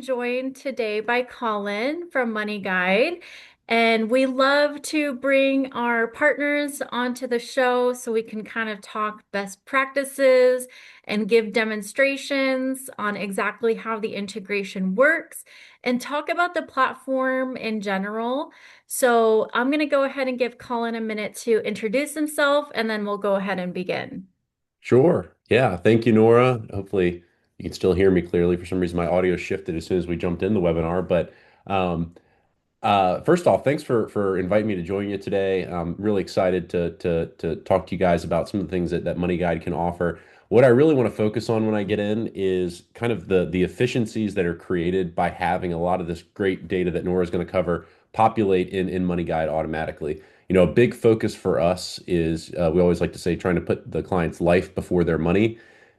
Joined today by Colin from MoneyGuide, and we love to bring our partners onto the show so we can kind of talk best practices and give demonstrations on exactly how the integration works and talk about the platform in general. So I'm going to go ahead and give Colin a minute to introduce himself, and then we'll go ahead and begin. Sure. Yeah. Thank you, Nora. Hopefully you can still hear me clearly. For some reason, my audio shifted as soon as we jumped in the webinar. But um, first off, thanks for inviting me to join you today. I'm really excited to talk to you guys about some of the things that Money Guide can offer. What I really want to focus on when I get in is kind of the efficiencies that are created by having a lot of this great data that Nora is going to cover populate in Money Guide automatically. A big focus for us is we always like to say trying to put the client's life before their money.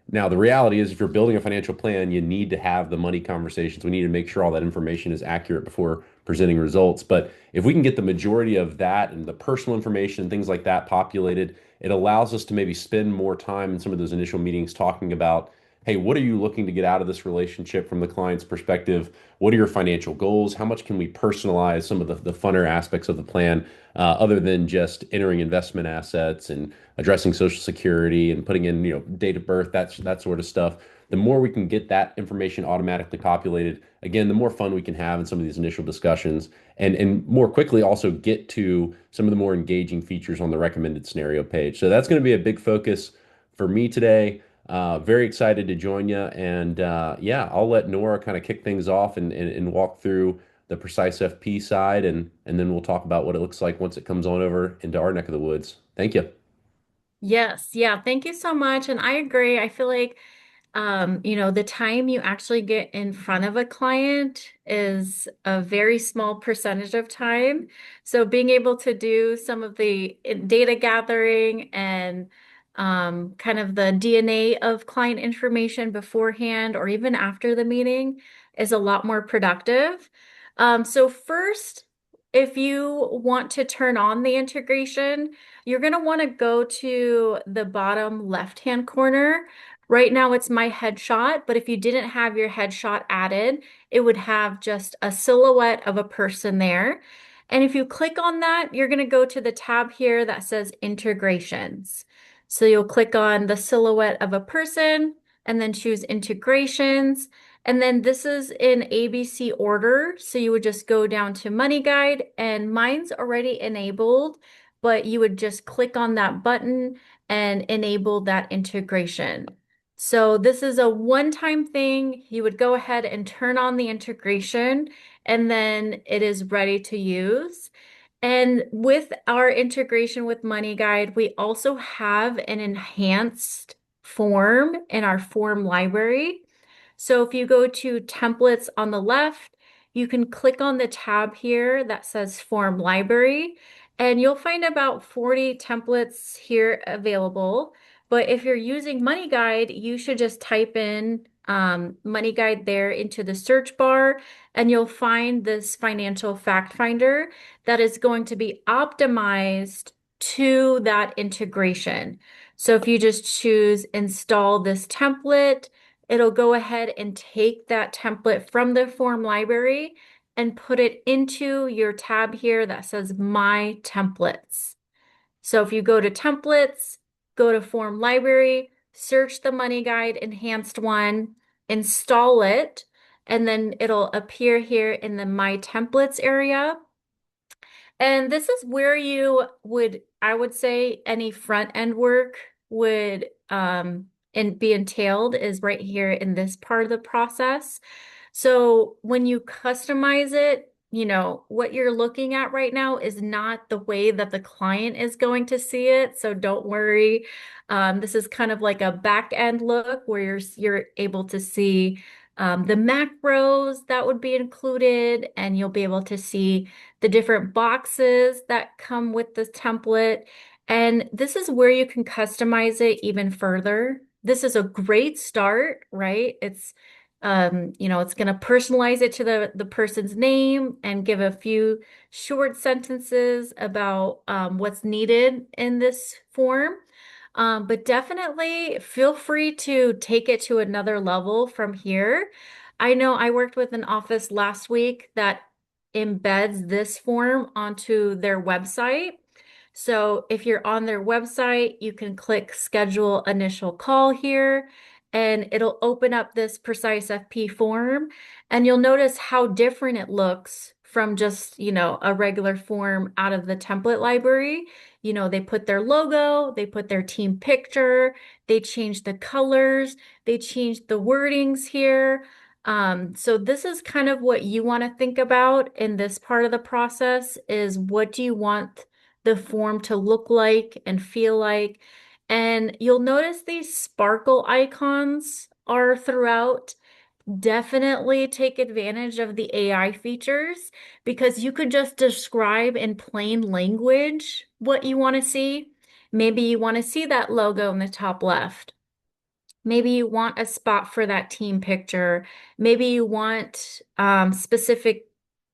Now, the reality is, if you're building a financial plan, you need to have the money conversations. We need to make sure all that information is accurate before presenting results. But if we can get the majority of that and the personal information and things like that populated, it allows us to maybe spend more time in some of those initial meetings talking about, hey, what are you looking to get out of this relationship from the client's perspective? What are your financial goals? How much can we personalize some of the funner aspects of the plan, other than just entering investment assets and addressing Social Security and putting in, date of birth, that sort of stuff. The more we can get that information automatically populated, again, the more fun we can have in some of these initial discussions, and more quickly also get to some of the more engaging features on the recommended scenario page. So that's going to be a big focus for me today. Very excited to join you. And yeah, I'll let Nora kind of kick things off and walk through the Precise FP side, and then we'll talk about what it looks like once it comes on over into our neck of the woods. Thank you. Yes, yeah, thank you so much. And I agree. I feel like the time you actually get in front of a client is a very small percentage of time. So being able to do some of the data gathering and kind of the DNA of client information beforehand or even after the meeting is a lot more productive. So first, if you want to turn on the integration, you're going to want to go to the bottom left-hand corner. Right now it's my headshot, but if you didn't have your headshot added, it would have just a silhouette of a person there. And if you click on that, you're going to go to the tab here that says integrations. So you'll click on the silhouette of a person and then choose integrations. And then this is in ABC order. So you would just go down to Money Guide, and mine's already enabled, but you would just click on that button and enable that integration. So this is a one-time thing. You would go ahead and turn on the integration, and then it is ready to use. And with our integration with MoneyGuide, we also have an enhanced form in our form library. So if you go to templates on the left, you can click on the tab here that says form library, and you'll find about 40 templates here available. But if you're using MoneyGuide, you should just type in MoneyGuide there into the search bar, and you'll find this financial fact finder that is going to be optimized to that integration. So if you just choose install this template, it'll go ahead and take that template from the form library and put it into your tab here that says My Templates. So if you go to Templates, go to Form Library, search the Money Guide Enhanced one, install it, and then it'll appear here in the My Templates area. And this is where you would, I would say, any front end work would and be entailed is right here in this part of the process. So when you customize it, what you're looking at right now is not the way that the client is going to see it. So don't worry. This is kind of like a back end look where you're able to see the macros that would be included, and you'll be able to see the different boxes that come with this template. And this is where you can customize it even further. This is a great start, right? It's going to personalize it to the person's name and give a few short sentences about what's needed in this form. But definitely feel free to take it to another level from here. I know I worked with an office last week that embeds this form onto their website. So if you're on their website, you can click schedule initial call here and it'll open up this Precise FP form and you'll notice how different it looks from just, a regular form out of the template library. They put their logo, they put their team picture, they change the colors, they changed the wordings here. So this is kind of what you want to think about in this part of the process is what do you want the form to look like and feel like? And you'll notice these sparkle icons are throughout. Definitely take advantage of the AI features because you could just describe in plain language what you want to see. Maybe you want to see that logo in the top left. Maybe you want a spot for that team picture. Maybe you want specific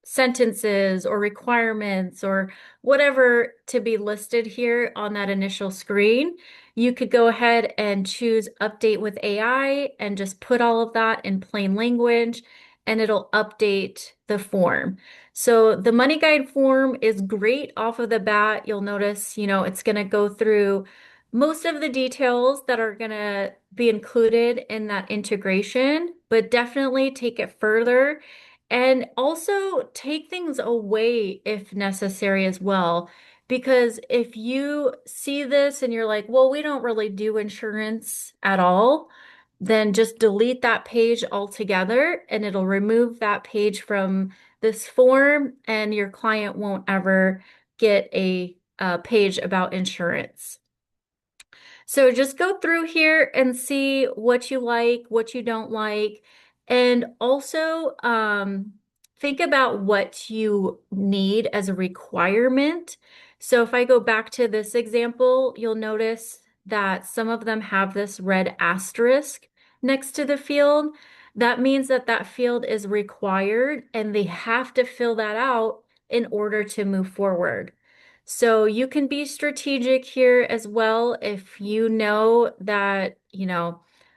sentences or requirements or whatever to be listed here on that initial screen. You could go ahead and choose Update with AI and just put all of that in plain language and it'll update the form. So the money guide form is great off of the bat. You'll notice, it's going to go through most of the details that are going to be included in that integration, but definitely take it further and also take things away if necessary as well. Because if you see this and you're like, well, we don't really do insurance at all, then just delete that page altogether and it'll remove that page from this form and your client won't ever get a page about insurance. So just go through here and see what you like, what you don't like, and also think about what you need as a requirement. So if I go back to this example, you'll notice that some of them have this red asterisk next to the field. That means that that field is required and they have to fill that out in order to move forward. So you can be strategic here as well if you know that,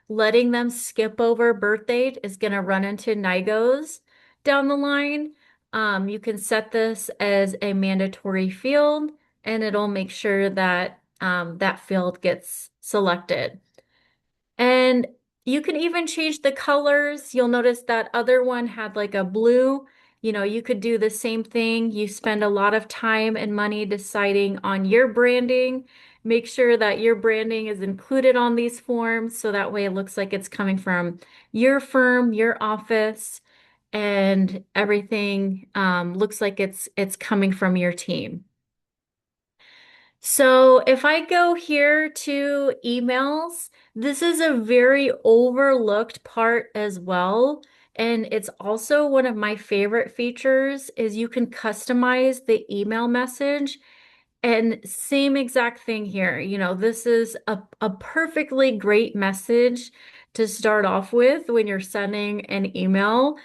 letting them skip over birth date is going to run into NIGOs down the line. You can set this as a mandatory field and it'll make sure that that field gets selected. And you can even change the colors. You'll notice that other one had like a blue. You could do the same thing. You spend a lot of time and money deciding on your branding. Make sure that your branding is included on these forms so that way it looks like it's coming from your firm, your office, and everything looks like it's coming from your team. So if I go here to emails, this is a very overlooked part as well. And it's also one of my favorite features is you can customize the email message and same exact thing here. This is a perfectly great message to start off with when you're sending an email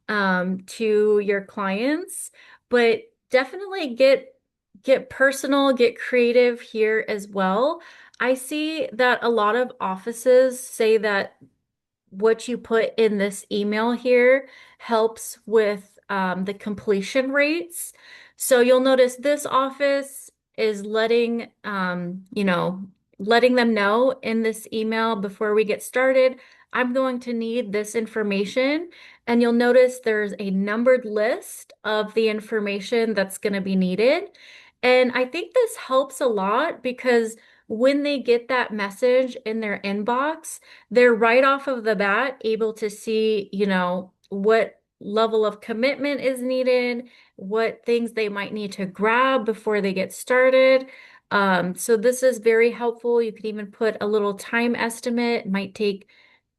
to your clients, but definitely get personal, get creative here as well. I see that a lot of offices say that what you put in this email here helps with the completion rates. So you'll notice this office is letting them know in this email before we get started, I'm going to need this information. And you'll notice there's a numbered list of the information that's going to be needed. And I think this helps a lot because when they get that message in their inbox, they're right off of the bat able to see, what level of commitment is needed, what things they might need to grab before they get started. So this is very helpful. You could even put a little time estimate. It might take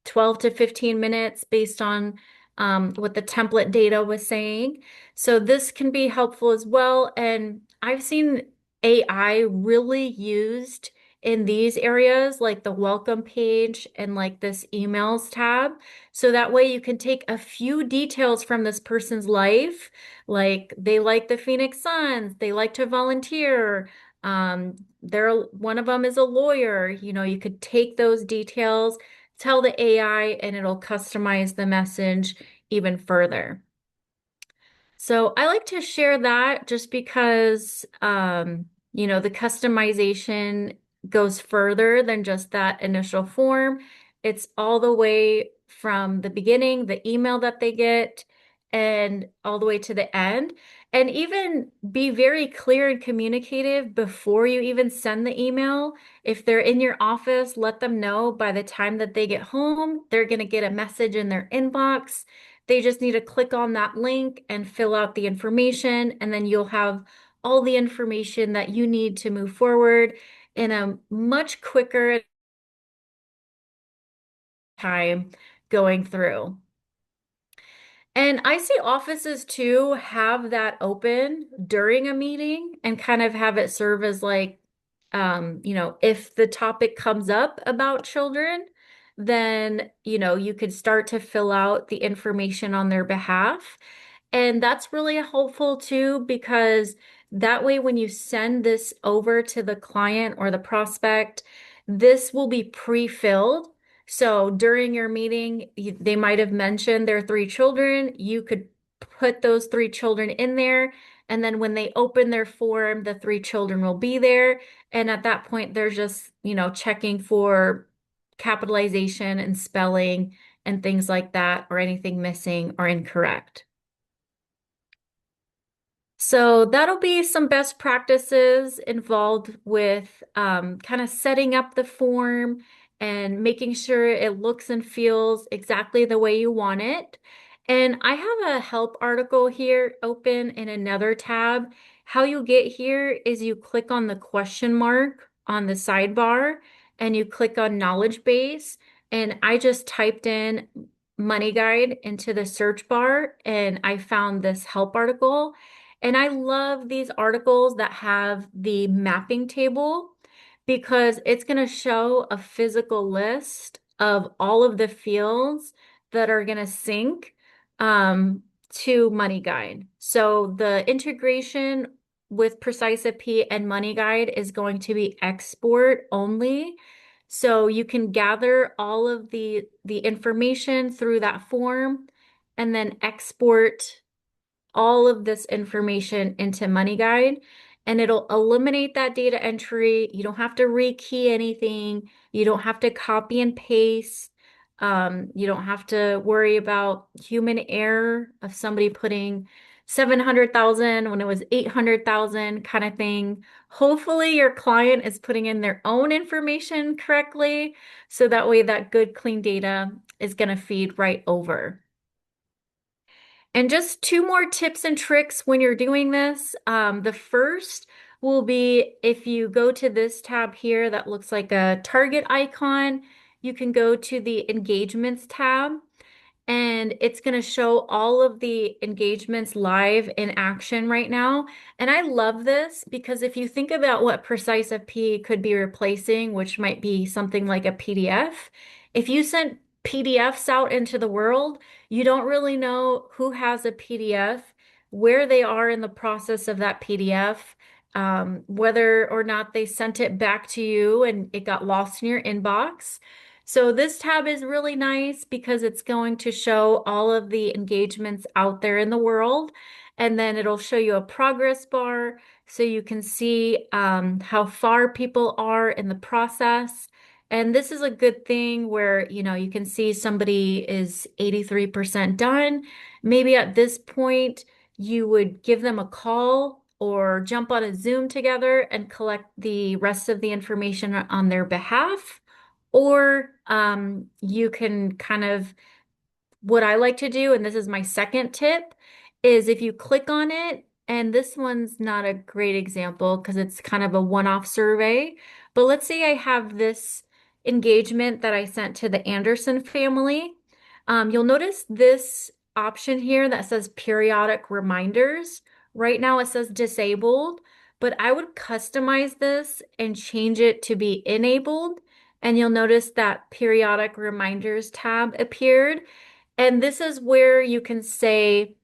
12 to 15 minutes based on what the template data was saying. So this can be helpful as well. And I've seen AI really used in these areas, like the welcome page and like this emails tab. So that way you can take a few details from this person's life, like they like the Phoenix Suns, they like to volunteer. One of them is a lawyer. You could take those details, tell the AI, and it'll customize the message even further. So I like to share that just because, the customization goes further than just that initial form. It's all the way from the beginning, the email that they get, and all the way to the end. And even be very clear and communicative before you even send the email. If they're in your office, let them know by the time that they get home, they're going to get a message in their inbox. They just need to click on that link and fill out the information, and then you'll have all the information that you need to move forward in a much quicker time going through. And I see offices too have that open during a meeting and kind of have it serve as like, if the topic comes up about children, then, you could start to fill out the information on their behalf. And that's really helpful too, because that way, when you send this over to the client or the prospect, this will be pre-filled. So during your meeting, they might have mentioned their three children. You could put those three children in there. And then when they open their form, the three children will be there. And at that point, they're just, checking for capitalization and spelling and things like that, or anything missing or incorrect. So that'll be some best practices involved with kind of setting up the form and making sure it looks and feels exactly the way you want it. And I have a help article here open in another tab. How you get here is you click on the question mark on the sidebar and you click on knowledge base. And I just typed in MoneyGuide into the search bar and I found this help article. And I love these articles that have the mapping table because it's going to show a physical list of all of the fields that are going to sync to MoneyGuide. So the integration with PreciseFP and MoneyGuide is going to be export only. So you can gather all of the information through that form and then export all of this information into MoneyGuide, and it'll eliminate that data entry. You don't have to rekey anything. You don't have to copy and paste. You don't have to worry about human error of somebody putting 700,000 when it was 800,000 kind of thing. Hopefully your client is putting in their own information correctly, so that way that good clean data is going to feed right over. And just two more tips and tricks when you're doing this. The first will be if you go to this tab here that looks like a target icon, you can go to the engagements tab and it's going to show all of the engagements live in action right now. And I love this because if you think about what PreciseFP could be replacing, which might be something like a PDF, if you sent PDFs out into the world, you don't really know who has a PDF, where they are in the process of that PDF, whether or not they sent it back to you and it got lost in your inbox. So this tab is really nice because it's going to show all of the engagements out there in the world. And then it'll show you a progress bar so you can see how far people are in the process. And this is a good thing where, you can see somebody is 83% done. Maybe at this point, you would give them a call or jump on a Zoom together and collect the rest of the information on their behalf. Or you can kind of, what I like to do, and this is my second tip, is if you click on it, and this one's not a great example because it's kind of a one-off survey, but let's say I have this engagement that I sent to the Anderson family. You'll notice this option here that says periodic reminders. Right now it says disabled, but I would customize this and change it to be enabled. And you'll notice that periodic reminders tab appeared. And this is where you can say,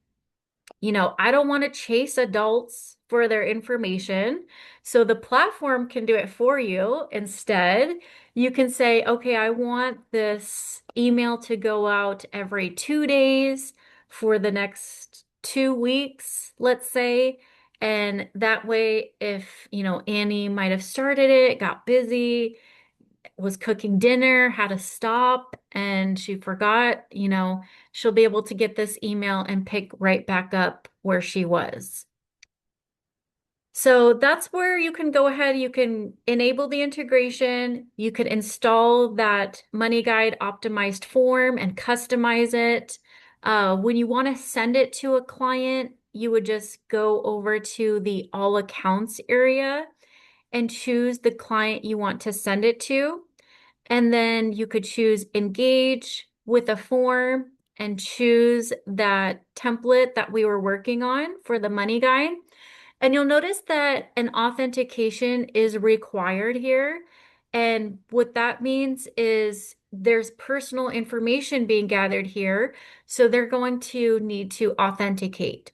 I don't want to chase adults for their information. So the platform can do it for you. Instead, you can say, okay, I want this email to go out every 2 days, for the next 2 weeks, let's say. And that way, if, Annie might have started it, got busy, was cooking dinner, had to stop, and she forgot, she'll be able to get this email and pick right back up where she was. So that's where you can go ahead, you can enable the integration, you could install that MoneyGuide optimized form and customize it. When you want to send it to a client, you would just go over to the all accounts area and choose the client you want to send it to. And then you could choose engage with a form and choose that template that we were working on for the money guide. And you'll notice that an authentication is required here. And what that means is there's personal information being gathered here. So they're going to need to authenticate.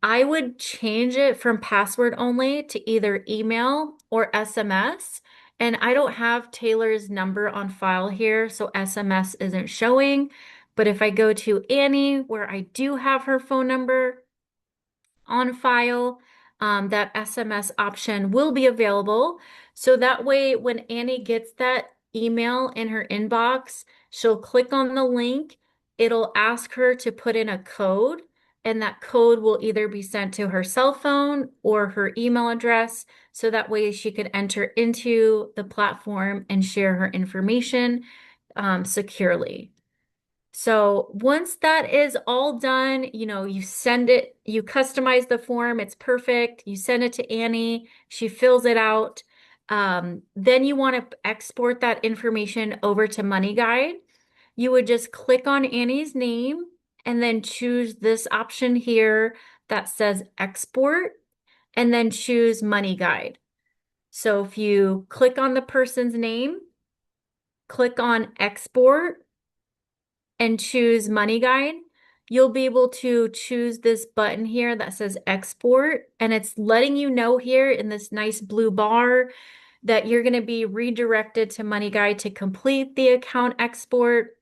I would change it from password only to either email or SMS. And I don't have Taylor's number on file here, so SMS isn't showing. But if I go to Annie, where I do have her phone number on file, that SMS option will be available. So that way, when Annie gets that email in her inbox, she'll click on the link. It'll ask her to put in a code, and that code will either be sent to her cell phone or her email address. So that way, she could enter into the platform and share her information securely. So once that is all done, you send it, you customize the form, it's perfect. You send it to Annie, she fills it out. Then you want to export that information over to MoneyGuide. You would just click on Annie's name and then choose this option here that says export and then choose MoneyGuide. So if you click on the person's name, click on export, and choose Money Guide, you'll be able to choose this button here that says export, and it's letting you know here in this nice blue bar that you're going to be redirected to Money Guide to complete the account export.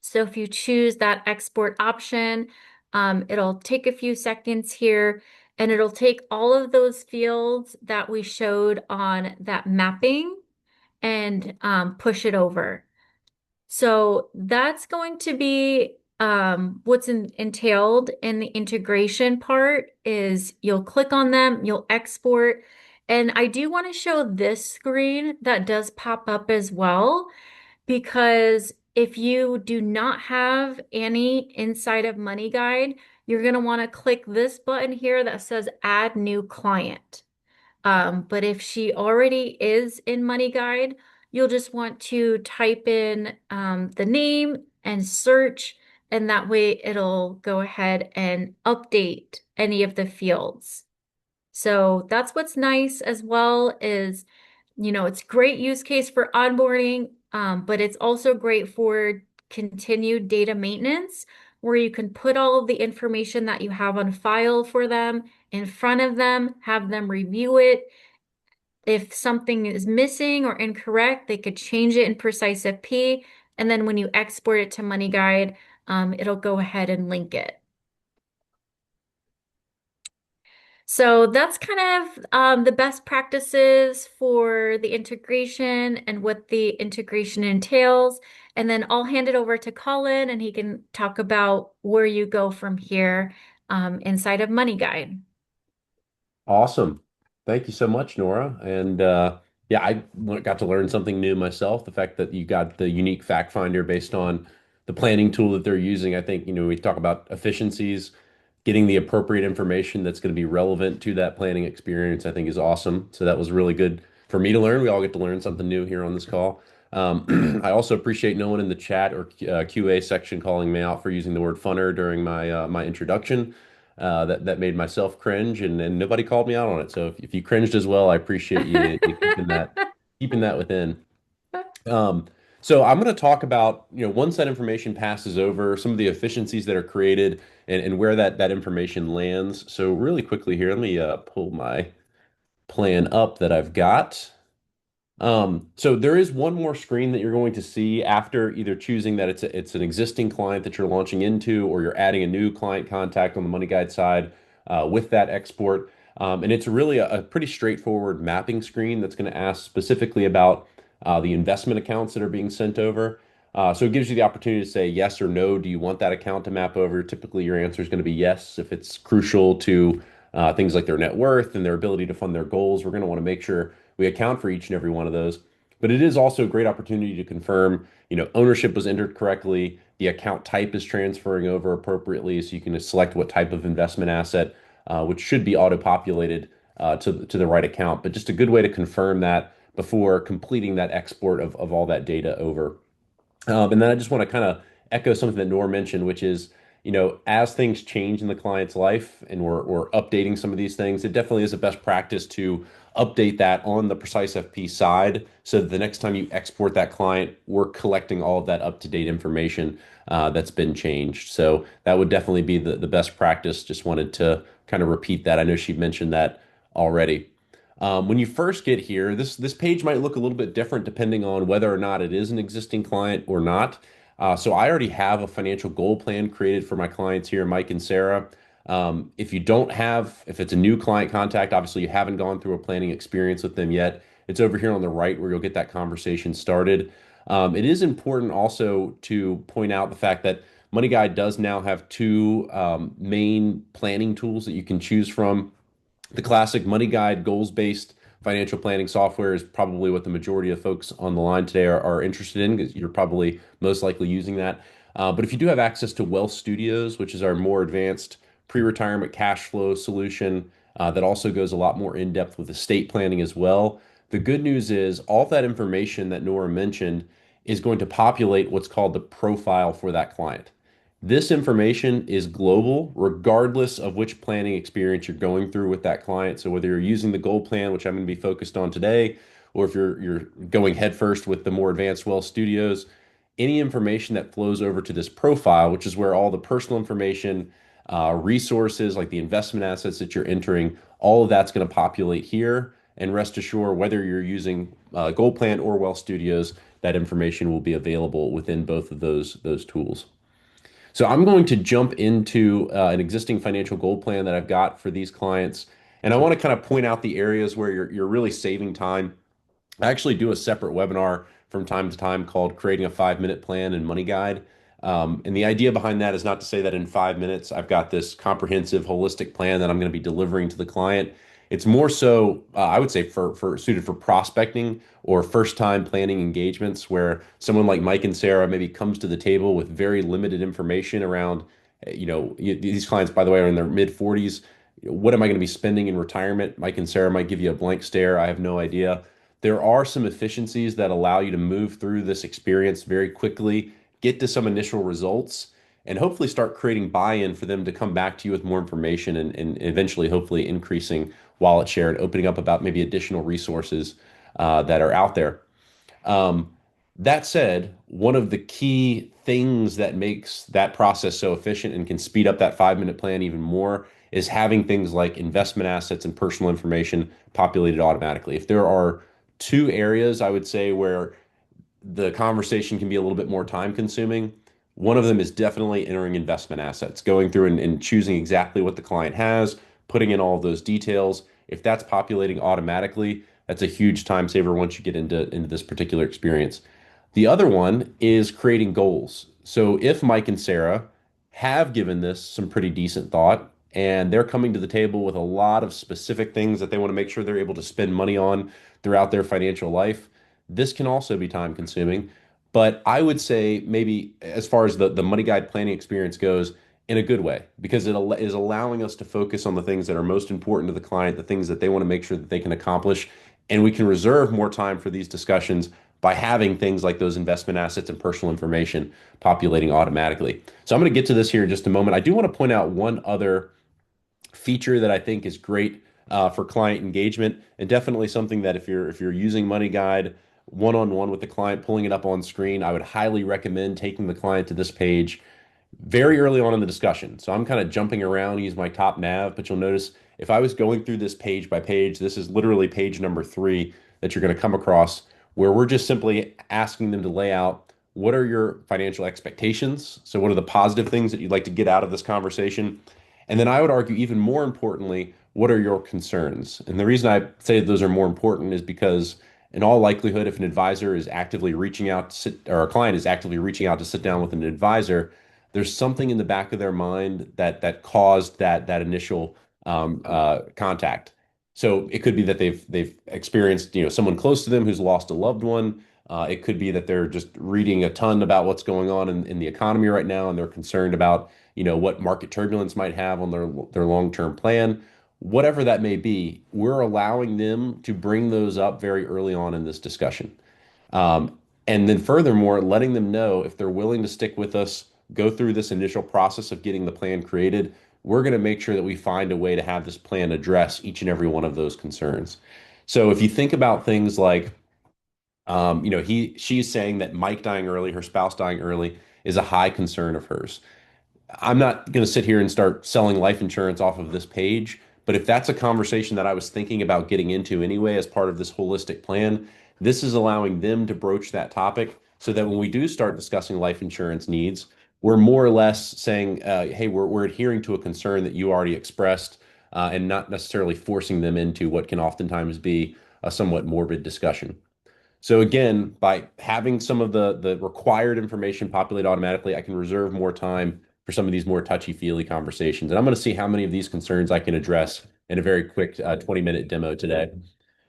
So if you choose that export option, it'll take a few seconds here and it'll take all of those fields that we showed on that mapping and push it over. So that's going to be what's entailed in the integration part is you'll click on them, you'll export. And I do want to show this screen that does pop up as well, because if you do not have any inside of MoneyGuide, you're going to want to click this button here that says Add New Client. But if she already is in MoneyGuide, you'll just want to type in the name and search, and that way it'll go ahead and update any of the fields. So that's what's nice as well is, it's great use case for onboarding, but it's also great for continued data maintenance where you can put all of the information that you have on file for them in front of them, have them review it. If something is missing or incorrect, they could change it in PreciseFP, and then when you export it to MoneyGuide, it'll go ahead and link it. So that's kind of the best practices for the integration and what the integration entails. And then I'll hand it over to Colin and he can talk about where you go from here inside of MoneyGuide. Awesome. Thank you so much, Nora. And yeah, got to learn something new myself. The fact that you got the unique fact finder based on the planning tool that they're using. I think, we talk about efficiencies, getting the appropriate information that's going to be relevant to that planning experience, I think is awesome. So that was really good for me to learn. We all get to learn something new here on this call. I also appreciate no one in the chat or QA section calling me out for using the word funner during my introduction. That made myself cringe, and nobody called me out on it. So if you cringed as well, I appreciate you keeping that within. Um, so I'm going to talk about, once that information passes over, some of the efficiencies that are created and where that information lands. So really quickly here, let me pull my plan up that I've got. So there is one more screen that you're going to see after either choosing that it's an existing client that you're launching into, or you're adding a new client contact on the Money Guide side with that export. And it's really a pretty straightforward mapping screen that's going to ask specifically about the investment accounts that are being sent over. So it gives you the opportunity to say yes or no. Do you want that account to map over? Typically, your answer is going to be yes. If it's crucial to things like their net worth and their ability to fund their goals, we're going to want to make sure we account for each and every one of those. But it is also a great opportunity to confirm, ownership was entered correctly, the account type is transferring over appropriately, so you can select what type of investment asset, which should be auto-populated to the right account. But just a good way to confirm that before completing that export of all that data over. And then I just want to kind of echo something that Nor mentioned, which is, as things change in the client's life and we're updating some of these things, it definitely is a best practice to update that on the PreciseFP side so that the next time you export that client, we're collecting all of that up-to-date information that's been changed. So that would definitely be the best practice. Just wanted to kind of repeat that. I know she mentioned that already. When you first get here, this page might look a little bit different depending on whether or not it is an existing client or not. So I already have a financial goal plan created for my clients here, Mike and Sarah. If you don't have, if it's a new client contact, obviously you haven't gone through a planning experience with them yet. It's over here on the right where you'll get that conversation started. It is important also to point out the fact that MoneyGuide does now have two main planning tools that you can choose from. The classic money guide, goals-based financial planning software is probably what the majority of folks on the line today are interested in because you're probably most likely using that. But if you do have access to Wealth Studios, which is our more advanced pre-retirement cash flow solution that also goes a lot more in depth with estate planning as well, the good news is all that information that Nora mentioned is going to populate what's called the profile for that client. This information is global, regardless of which planning experience you're going through with that client. So whether you're using the goal plan, which I'm going to be focused on today, or if you're going headfirst with the more advanced Well Studios, any information that flows over to this profile, which is where all the personal information, resources like the investment assets that you're entering, all of that's going to populate here. And rest assured, whether you're using Goal Plan or Well Studios, that information will be available within both of those tools. So I'm going to jump into an existing financial goal plan that I've got for these clients, and I want to kind of point out the areas where you're really saving time. I actually do a separate webinar from time to time called Creating a 5 Minute Plan and Money Guide. And the idea behind that is not to say that in 5 minutes I've got this comprehensive, holistic plan that I'm going to be delivering to the client. It's more so, I would say, for suited for prospecting or first time planning engagements where someone like Mike and Sarah maybe comes to the table with very limited information around, these clients, by the way, are in their mid 40s. What am I going to be spending in retirement? Mike and Sarah might give you a blank stare. I have no idea. There are some efficiencies that allow you to move through this experience very quickly, get to some initial results, and hopefully start creating buy-in for them to come back to you with more information and eventually, hopefully, increasing wallet share and opening up about maybe additional resources that are out there. Um, that said, one of the key things that makes that process so efficient and can speed up that 5 minute plan even more is having things like investment assets and personal information populated automatically. If there are two areas I would say where the conversation can be a little bit more time consuming. One of them is definitely entering investment assets, going through and choosing exactly what the client has, putting in all of those details. If that's populating automatically, that's a huge time saver once you get into this particular experience. The other one is creating goals. So if Mike and Sarah have given this some pretty decent thought and they're coming to the table with a lot of specific things that they want to make sure they're able to spend money on throughout their financial life, this can also be time consuming. But I would say maybe as far as the money guide planning experience goes, in a good way, because is allowing us to focus on the things that are most important to the client, the things that they want to make sure that they can accomplish. And we can reserve more time for these discussions by having things like those investment assets and personal information populating automatically. So I'm going to get to this here in just a moment. I do want to point out one other feature that I think is great for client engagement, and definitely something that if you're using Money Guide one-on-one with the client, pulling it up on screen, I would highly recommend taking the client to this page very early on in the discussion. So I'm kind of jumping around, use my top nav, but you'll notice if I was going through this page by page, this is literally page number 3. that you're going to come across where we're just simply asking them to lay out what are your financial expectations? So, what are the positive things that you'd like to get out of this conversation? And then I would argue, even more importantly, what are your concerns? And the reason I say those are more important is because, in all likelihood, if an advisor is actively reaching out to sit, or a client is actively reaching out to sit down with an advisor, there's something in the back of their mind that caused that initial contact. So it could be that they've experienced, someone close to them who's lost a loved one. It could be that they're just reading a ton about what's going on in the economy right now, and they're concerned about, what market turbulence might have on their long-term plan. Whatever that may be, we're allowing them to bring those up very early on in this discussion. Um, and then furthermore, letting them know if they're willing to stick with us, go through this initial process of getting the plan created, we're going to make sure that we find a way to have this plan address each and every one of those concerns. So if you think about things like, she's saying that Mike dying early, her spouse dying early, is a high concern of hers. I'm not going to sit here and start selling life insurance off of this page, but if that's a conversation that I was thinking about getting into anyway as part of this holistic plan, this is allowing them to broach that topic so that when we do start discussing life insurance needs, we're more or less saying, hey, we're adhering to a concern that you already expressed, and not necessarily forcing them into what can oftentimes be a somewhat morbid discussion. So again, by having some of the required information populate automatically, I can reserve more time for some of these more touchy-feely conversations. And I'm going to see how many of these concerns I can address in a very quick 20-minute demo today.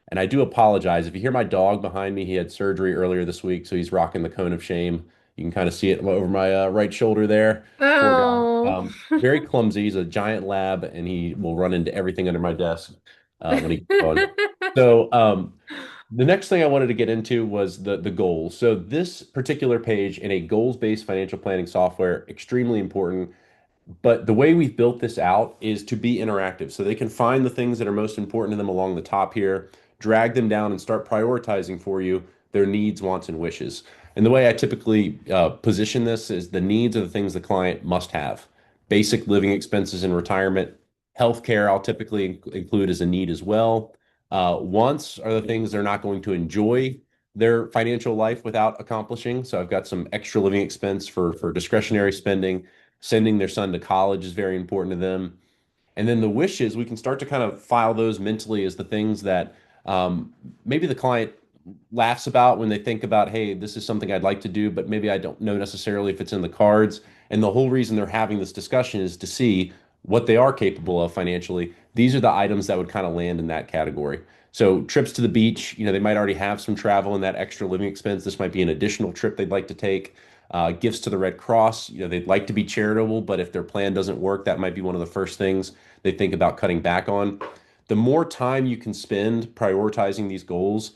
And I do apologize. If you hear my dog behind me, he had surgery earlier this week, so he's rocking the cone of shame. You can kind of see it over my right shoulder there. Poor guy. Oh. Very clumsy. He's a giant lab, and he will run into everything under my desk when he gets going. So, the next thing I wanted to get into was the goals. So this particular page in a goals-based financial planning software, extremely important. But the way we've built this out is to be interactive. So they can find the things that are most important to them along the top here, drag them down and start prioritizing for you their needs, wants, and wishes. And the way I typically position this is the needs are the things the client must have. Basic living expenses in retirement, healthcare, I'll typically include as a need as well. Wants are the things they're not going to enjoy their financial life without accomplishing. So I've got some extra living expense for discretionary spending. Sending their son to college is very important to them. And then the wishes, we can start to kind of file those mentally as the things that maybe the client laughs about when they think about, hey, this is something I'd like to do, but maybe I don't know necessarily if it's in the cards. And the whole reason they're having this discussion is to see what they are capable of financially. These are the items that would kind of land in that category. So trips to the beach, they might already have some travel and that extra living expense. This might be an additional trip they'd like to take. Gifts to the Red Cross, they'd like to be charitable, but if their plan doesn't work, that might be one of the first things they think about cutting back on. The more time you can spend prioritizing these goals,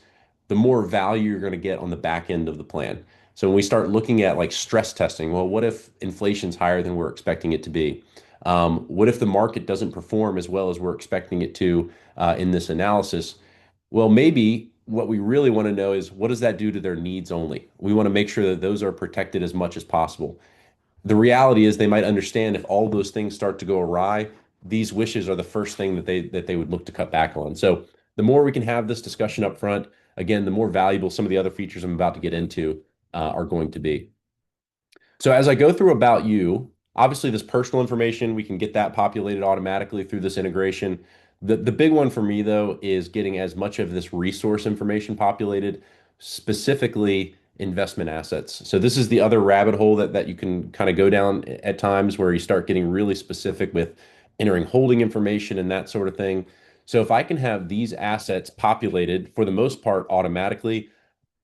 the more value you're going to get on the back end of the plan. So when we start looking at like stress testing, well, what if inflation's higher than we're expecting it to be? What if the market doesn't perform as well as we're expecting it to in this analysis? Well, maybe what we really want to know is what does that do to their needs only? We want to make sure that those are protected as much as possible. The reality is they might understand if all those things start to go awry, these wishes are the first thing that they would look to cut back on. So the more we can have this discussion up front, again, the more valuable some of the other features I'm about to get into are going to be. So as I go through about you, obviously this personal information, we can get that populated automatically through this integration. The big one for me though is getting as much of this resource information populated, specifically investment assets. So this is the other rabbit hole that you can kind of go down at times where you start getting really specific with entering holding information and that sort of thing. So if I can have these assets populated for the most part automatically,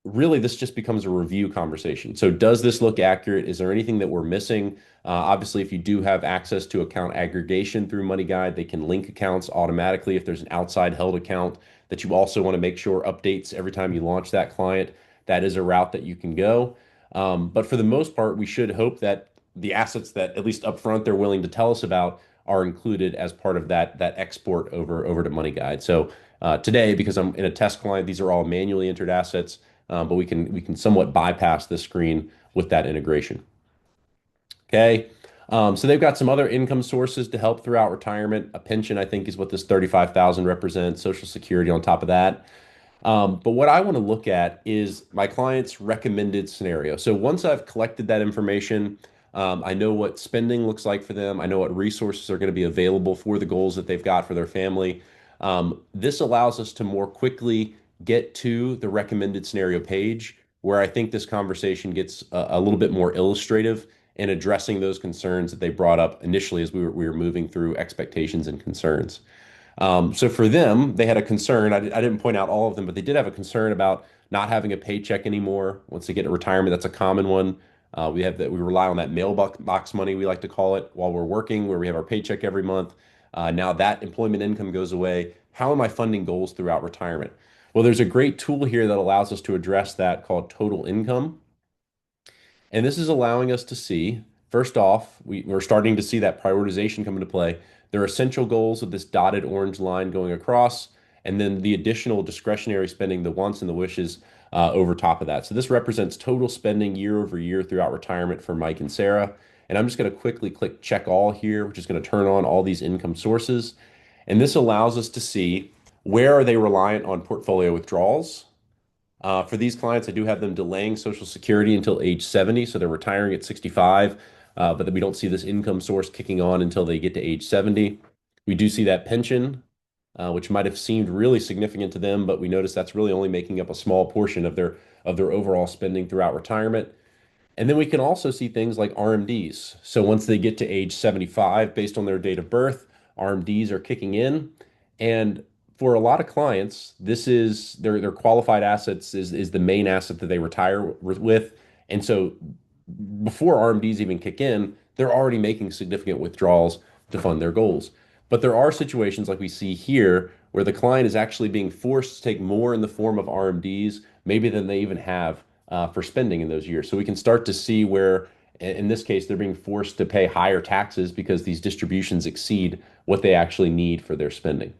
really this just becomes a review conversation. So does this look accurate? Is there anything that we're missing? Obviously, if you do have access to account aggregation through MoneyGuide, they can link accounts automatically. If there's an outside held account that you also want to make sure updates every time you launch that client, that is a route that you can go. But for the most part, we should hope that the assets that at least upfront they're willing to tell us about are included as part of that export over to MoneyGuide. So today, because I'm in a test client, these are all manually entered assets, but we can somewhat bypass this screen with that integration. Okay. So they've got some other income sources to help throughout retirement. A pension, I think, is what this 35,000 represents. Social Security on top of that. But what I want to look at is my client's recommended scenario. So once I've collected that information, I know what spending looks like for them. I know what resources are going to be available for the goals that they've got for their family. This allows us to more quickly get to the recommended scenario page where I think this conversation gets a little bit more illustrative in addressing those concerns that they brought up initially as we were moving through expectations and concerns. So for them, they had a concern. I didn't point out all of them, but they did have a concern about not having a paycheck anymore once they get to retirement. That's a common one. We rely on that mailbox box money, we like to call it, while we're working, where we have our paycheck every month. Now that employment income goes away. How am I funding goals throughout retirement? Well, there's a great tool here that allows us to address that called total income. And this is allowing us to see, first off, we're starting to see that prioritization come into play. There are essential goals with this dotted orange line going across, and then the additional discretionary spending, the wants and the wishes over top of that. So this represents total spending year over year throughout retirement for Mike and Sarah. And I'm just going to quickly click check all here, which is going to turn on all these income sources. And this allows us to see where are they reliant on portfolio withdrawals. For these clients, I do have them delaying Social Security until age 70, so they're retiring at 65, but then we don't see this income source kicking on until they get to age 70. We do see that pension, which might have seemed really significant to them, but we notice that's really only making up a small portion of their overall spending throughout retirement. And then we can also see things like RMDs. So once they get to age 75, based on their date of birth, RMDs are kicking in. And for a lot of clients, this is their qualified assets is the main asset that they retire with. And so before RMDs even kick in, they're already making significant withdrawals to fund their goals. But there are situations like we see here where the client is actually being forced to take more in the form of RMDs, maybe than they even have for spending in those years. So we can start to see where, in this case, they're being forced to pay higher taxes because these distributions exceed what they actually need for their spending.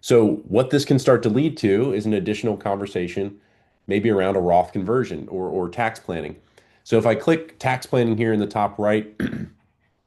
So what this can start to lead to is an additional conversation, maybe around a Roth conversion or tax planning. So if I click tax planning here in the top right,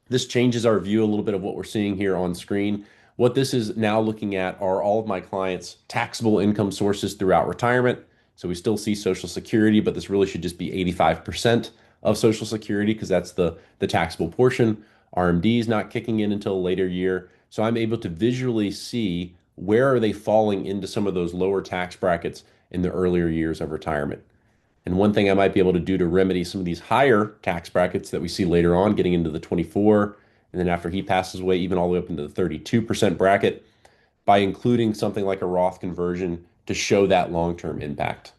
this changes our view a little bit of what we're seeing here on screen. What this is now looking at are all of my clients' taxable income sources throughout retirement. So we still see Social Security, but this really should just be 85% of Social Security because that's the taxable portion. RMD is not kicking in until a later year. So I'm able to visually see where are they falling into some of those lower tax brackets in the earlier years of retirement. And one thing I might be able to do to remedy some of these higher tax brackets that we see later on, getting into the 24, and then after he passes away, even all the way up into the 32% bracket, by including something like a Roth conversion to show that long-term impact.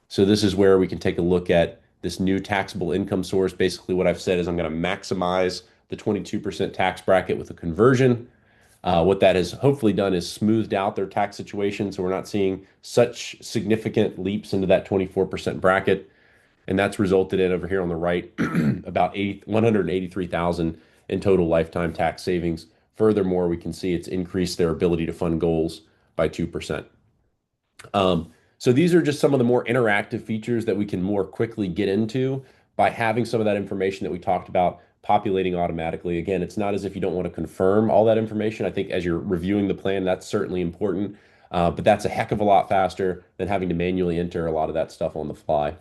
So this is where we can take a look at this new taxable income source. Basically, what I've said is I'm going to maximize the 22% tax bracket with a conversion. What that has hopefully done is smoothed out their tax situation, so we're not seeing such significant leaps into that 24% bracket. And that's resulted in over here on the right about 183,000 in total lifetime tax savings. Furthermore, we can see it's increased their ability to fund goals by 2%. So these are just some of the more interactive features that we can more quickly get into by having some of that information that we talked about populating automatically. Again, it's not as if you don't want to confirm all that information. I think as you're reviewing the plan, that's certainly important, but that's a heck of a lot faster than having to manually enter a lot of that stuff on the fly.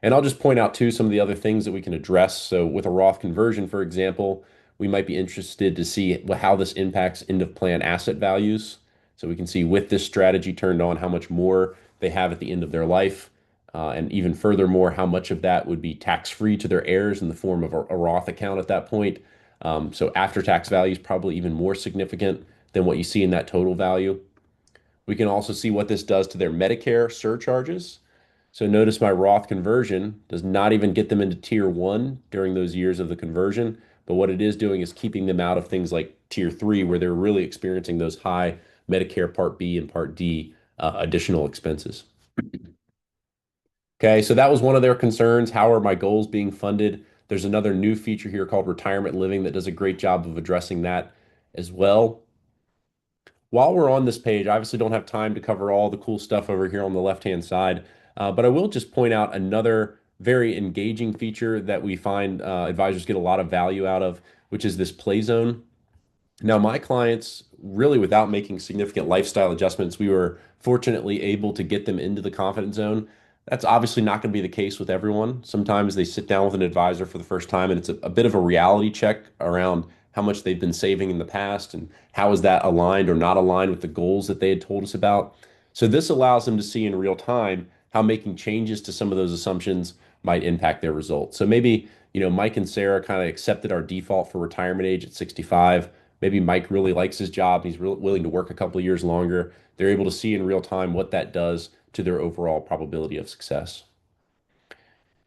And I'll just point out too some of the other things that we can address. So with a Roth conversion, for example, we might be interested to see how this impacts end of plan asset values. So we can see with this strategy turned on how much more they have at the end of their life. And even furthermore, how much of that would be tax-free to their heirs in the form of a Roth account at that point. So after-tax value is probably even more significant than what you see in that total value. We can also see what this does to their Medicare surcharges. So notice my Roth conversion does not even get them into tier one during those years of the conversion. But what it is doing is keeping them out of things like tier three, where they're really experiencing those high Medicare Part B and Part D additional expenses. Okay, so that was one of their concerns. How are my goals being funded? There's another new feature here called retirement living that does a great job of addressing that as well. While we're on this page, I obviously don't have time to cover all the cool stuff over here on the left-hand side, but I will just point out another very engaging feature that we find advisors get a lot of value out of, which is this play zone. Now, my clients really without making significant lifestyle adjustments. We were fortunately able to get them into the confident zone. That's obviously not going to be the case with everyone. Sometimes they sit down with an advisor for the first time and it's a bit of a reality check around how much they've been saving in the past and how is that aligned or not aligned with the goals that they had told us about. So this allows them to see in real time how making changes to some of those assumptions might impact their results. So maybe, Mike and Sarah kind of accepted our default for retirement age at 65. Maybe Mike really likes his job and he's willing to work a couple of years longer. They're able to see in real time what that does to their overall probability of success.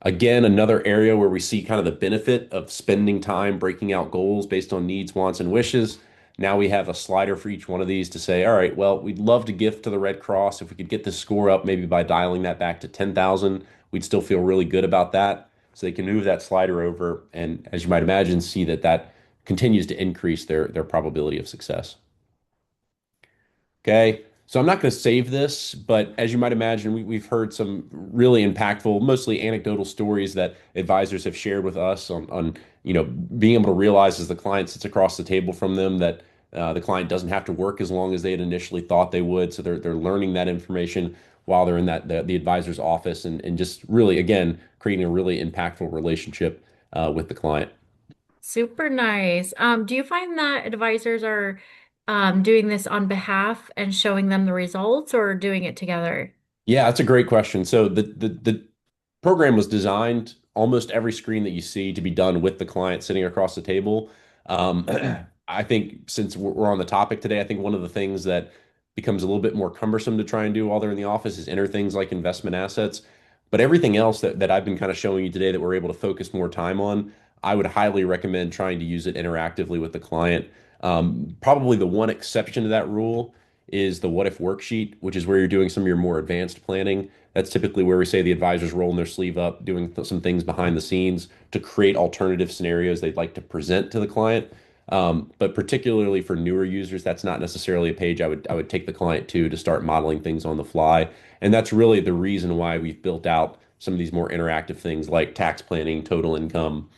Again, another area where we see kind of the benefit of spending time breaking out goals based on needs, wants, and wishes. Now we have a slider for each one of these to say, all right, well, we'd love to gift to the Red Cross. If we could get the score up, maybe by dialing that back to 10,000, we'd still feel really good about that. So they can move that slider over and, as you might imagine, see that that continues to increase their probability of success. Okay. So I'm not going to save this, but as you might imagine, we've heard some really impactful, mostly anecdotal stories that advisors have shared with us on being able to realize as the client sits across the table from them that the client doesn't have to work as long as they had initially thought they would. So they're learning that information while they're in the advisor's office and just really, again, creating a really impactful relationship with the client. Super nice. Do you find that advisors are doing this on behalf and showing them the results or doing it together? Yeah, that's a great question. So the program was designed almost every screen that you see to be done with the client sitting across the table. Um, I think since we're on the topic today, I think one of the things that becomes a little bit more cumbersome to try and do while they're in the office is enter things like investment assets. But everything else that I've been kind of showing you today that we're able to focus more time on, I would highly recommend trying to use it interactively with the client. Probably the one exception to that rule is the what if worksheet, which is where you're doing some of your more advanced planning. That's typically where we say the advisor's rolling their sleeve up, doing some things behind the scenes to create alternative scenarios they'd like to present to the client. But particularly for newer users, that's not necessarily a page I would take the client to start modeling things on the fly. And that's really the reason why we've built out some of these more interactive things like tax planning, total income,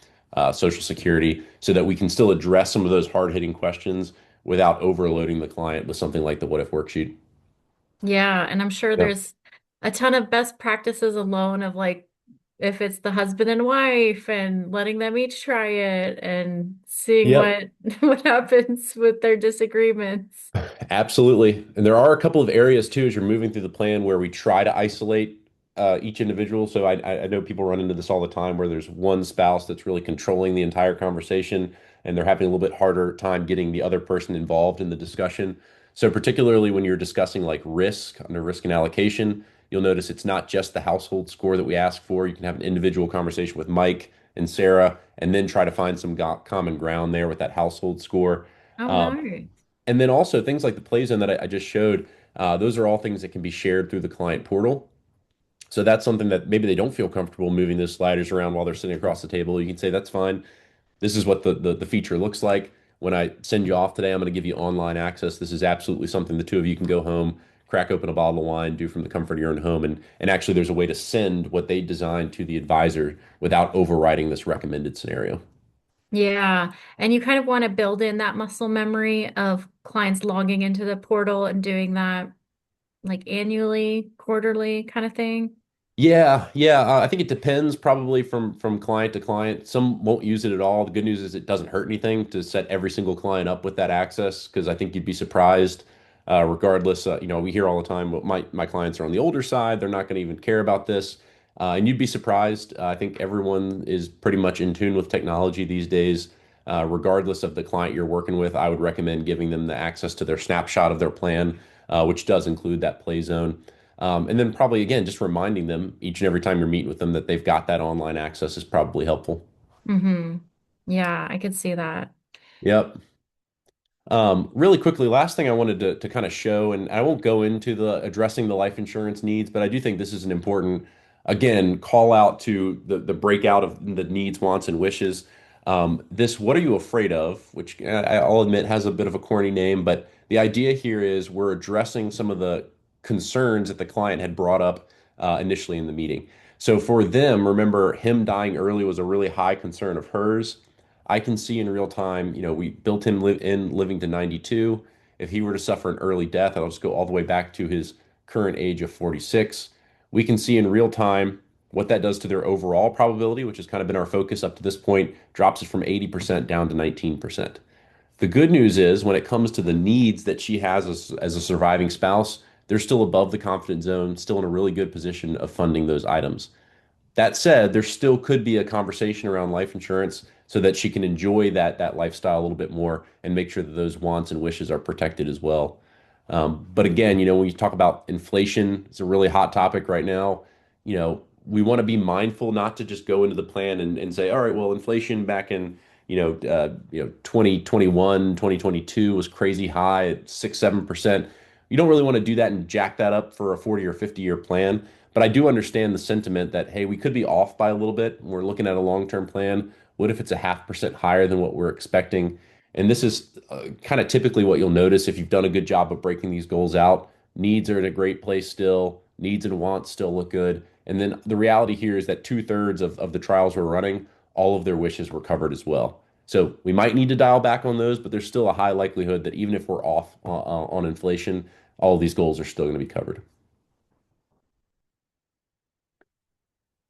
Social Security, so that we can still address some of those hard-hitting questions without overloading the client with something like the what if worksheet. Yeah, and I'm sure Yeah. there's a ton of best practices alone of like if it's the husband and wife and letting them each try it and seeing Yep. what what happens with their disagreements. Absolutely. And there are a couple of areas too, as you're moving through the plan, where we try to isolate each individual. So I know people run into this all the time where there's one spouse that's really controlling the entire conversation and they're having a little bit harder time getting the other person involved in the discussion. So particularly when you're discussing like risk under risk and allocation, you'll notice it's not just the household score that we ask for. You can have an individual conversation with Mike and Sarah and then try to find some common ground there with that household score. Oh, Um, no. and then also things like the play zone that I just showed, those are all things that can be shared through the client portal. So that's something that maybe they don't feel comfortable moving those sliders around while they're sitting across the table. You can say, that's fine. This is what the feature looks like. When I send you off today, I'm going to give you online access. This is absolutely something the two of you can go home, crack open a bottle of wine, do from the comfort of your own home. And actually, there's a way to send what they designed to the advisor without overriding this recommended scenario. Yeah, and you kind of want to build in that muscle memory of clients logging into the portal and doing that like annually, quarterly kind of thing. Yeah, yeah. I think it depends probably from client to client. Some won't use it at all. The good news is it doesn't hurt anything to set every single client up with that access because I think you'd be surprised. Regardless, we hear all the time, well, my clients are on the older side. They're not going to even care about this, and you'd be surprised. I think everyone is pretty much in tune with technology these days. Regardless of the client you're working with, I would recommend giving them the access to their snapshot of their plan, which does include that play zone. And then probably again, just reminding them each and every time you're meeting with them that they've got that online access is probably helpful. Hmm. Yeah, I could see that. Yep. Really quickly, last thing I wanted to kind of show, and I won't go into the addressing the life insurance needs, but I do think this is an important, again, call out to the breakout of the needs, wants, and wishes. This, what are you afraid of? Which I'll admit has a bit of a corny name, but the idea here is we're addressing some of the concerns that the client had brought up initially in the meeting. So for them, remember, him dying early was a really high concern of hers. I can see in real time, we built him living to 92. if he were to suffer an early death, I'll just go all the way back to his current age of 46. We can see in real time what that does to their overall probability, which has kind of been our focus up to this point, drops it from 80% down to 19%. The good news is when it comes to the needs that she has as a surviving spouse, they're still above the confidence zone, still in a really good position of funding those items. That said, there still could be a conversation around life insurance so that she can enjoy that lifestyle a little bit more and make sure that those wants and wishes are protected as well. But again, when you talk about inflation, it's a really hot topic right now. We want to be mindful not to just go into the plan and say, all right, well, inflation back in 2021, 2022 was crazy high at 6, 7%. You don't really want to do that and jack that up for a 40 or 50-year plan. But I do understand the sentiment that, hey, we could be off by a little bit. We're looking at a long-term plan. What if it's a 0.5% higher than what we're expecting? And this is kind of typically what you'll notice if you've done a good job of breaking these goals out. Needs are in a great place still. Needs and wants still look good. And then the reality here is that two-thirds of the trials we're running, all of their wishes were covered as well. So we might need to dial back on those, but there's still a high likelihood that even if we're off on inflation, all of these goals are still going to be covered.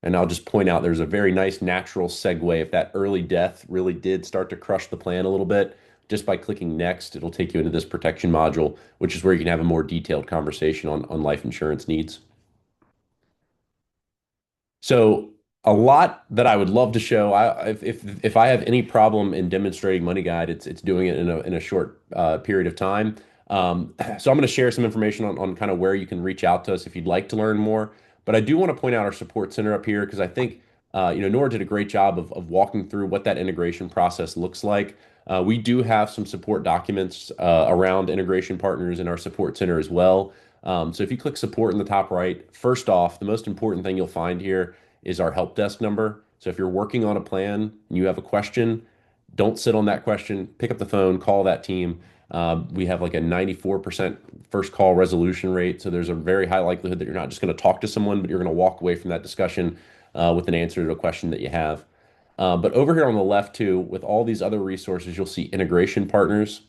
And I'll just point out there's a very nice natural segue. If that early death really did start to crush the plan a little bit, just by clicking next, it'll take you into this protection module, which is where you can have a more detailed conversation on life insurance needs. So a lot that I would love to show. If I have any problem in demonstrating MoneyGuide, it's doing it in a short period of time. So I'm going to share some information on kind of where you can reach out to us if you'd like to learn more. But I do want to point out our support center up here because I think Nora did a great job of walking through what that integration process looks like. We do have some support documents around integration partners in our support center as well. So if you click support in the top right, first off, the most important thing you'll find here is our help desk number. So if you're working on a plan and you have a question, don't sit on that question. Pick up the phone, call that team. We have like a 94% first call resolution rate. So there's a very high likelihood that you're not just going to talk to someone, but you're going to walk away from that discussion with an answer to a question that you have. But over here on the left, too, with all these other resources, you'll see integration partners.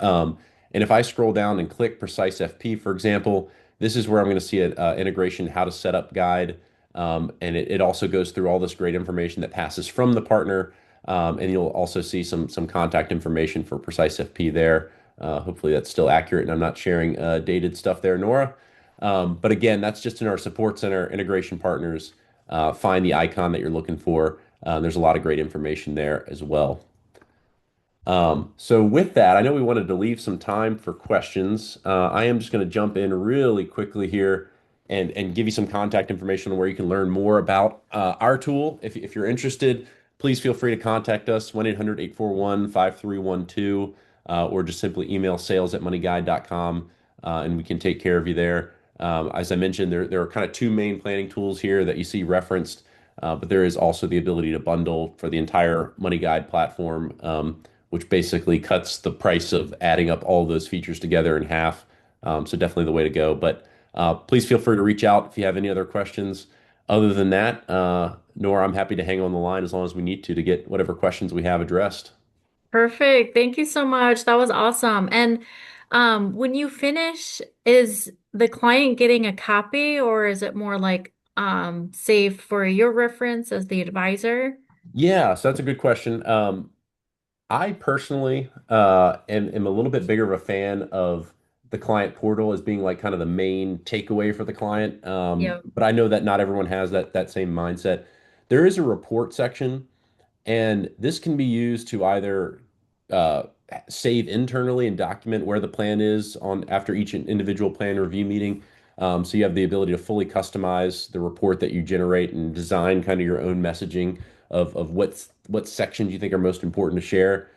Um, and if I scroll down and click PreciseFP, for example, this is where I'm going to see an integration how to set up guide. And it also goes through all this great information that passes from the partner. And you'll also see some contact information for PreciseFP there. Hopefully that's still accurate and I'm not sharing dated stuff there, Nora. But again, that's just in our support center, integration partners. Find the icon that you're looking for. There's a lot of great information there as well. So with that, I know we wanted to leave some time for questions. I am just going to jump in really quickly here and give you some contact information on where you can learn more about our tool. If you're interested, please feel free to contact us, 1-800-841-5312, or just simply email sales@moneyguide.com, and we can take care of you there. As I mentioned, there are kind of two main planning tools here that you see referenced, but there is also the ability to bundle for the entire MoneyGuide platform. Which basically cuts the price of adding up all those features together in half. So definitely the way to go. But please feel free to reach out if you have any other questions. Other than that, Nora, I'm happy to hang on the line as long as we need to get whatever questions we have addressed. Perfect. Thank you so much. That was awesome. And when you finish, is the client getting a copy or is it more like saved for your reference as the advisor? Yeah, so that's a good question. I personally am a little bit bigger of a fan of the client portal as being like kind of the main takeaway for the client. Yep. But I know that not everyone has that same mindset. There is a report section. And this can be used to either uh, save internally and document where the plan is on after each individual plan review meeting. So you have the ability to fully customize the report that you generate and design kind of your own messaging of what sections you think are most important to share.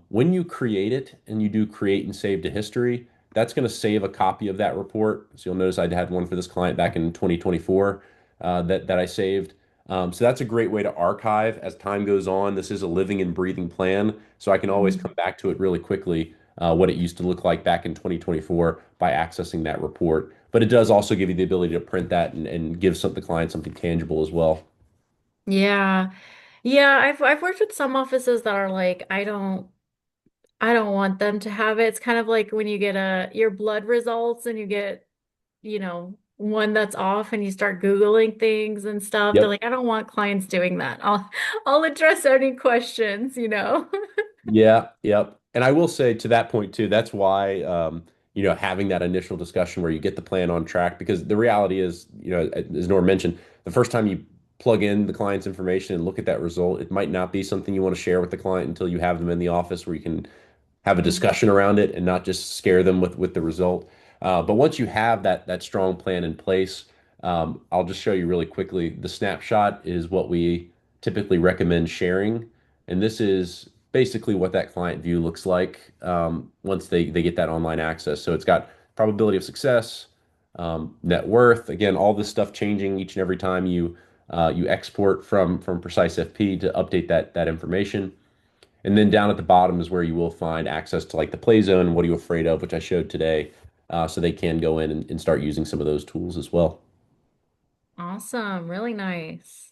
When you create it and you do create and save to history, that's going to save a copy of that report. So you'll notice I had one for this client back in 2024 that I saved. So that's a great way to archive as time goes on. This is a living and breathing plan, so I can always Mhm. come back to it really quickly, what it used to look like back in 2024 by accessing that report. But it does also give you the ability to print that and give the client something tangible as well. Yeah. Yeah, I've worked with some offices that are like, I don't. I don't want them to have it. It's kind of like when you get your blood results and you get, one that's off and you start Googling things and stuff. They're Yep. like, I don't want clients doing that. I'll address any questions. Yeah, yep. And I will say to that point too, that's why having that initial discussion where you get the plan on track, because the reality is, as Norm mentioned, the first time you plug in the client's information and look at that result, it might not be something you want to share with the client until you have them in the office where you can have a Mhm. discussion around it and not just scare them with the result. But once you have that strong plan in place, I'll just show you really quickly. The snapshot is what we typically recommend sharing, and this is basically what that client view looks like once they get that online access. So it's got probability of success, net worth. Again, all this stuff changing each and every time you export from PreciseFP to update that information. And then down at the bottom is where you will find access to like the play zone and what are you afraid of, which I showed today. So they can go in and start using some of those tools as well. Awesome. Really nice.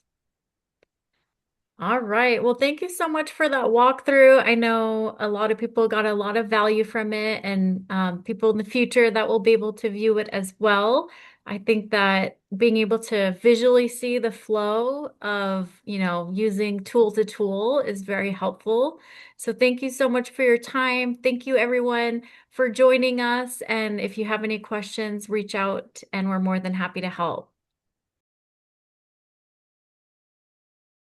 All right. Well, thank you so much for that walkthrough. I know a lot of people got a lot of value from it, and people in the future that will be able to view it as well. I think that being able to visually see the flow of, using tool to tool is very helpful. So thank you so much for your time. Thank you, everyone, for joining us. And if you have any questions, reach out, and we're more than happy to help.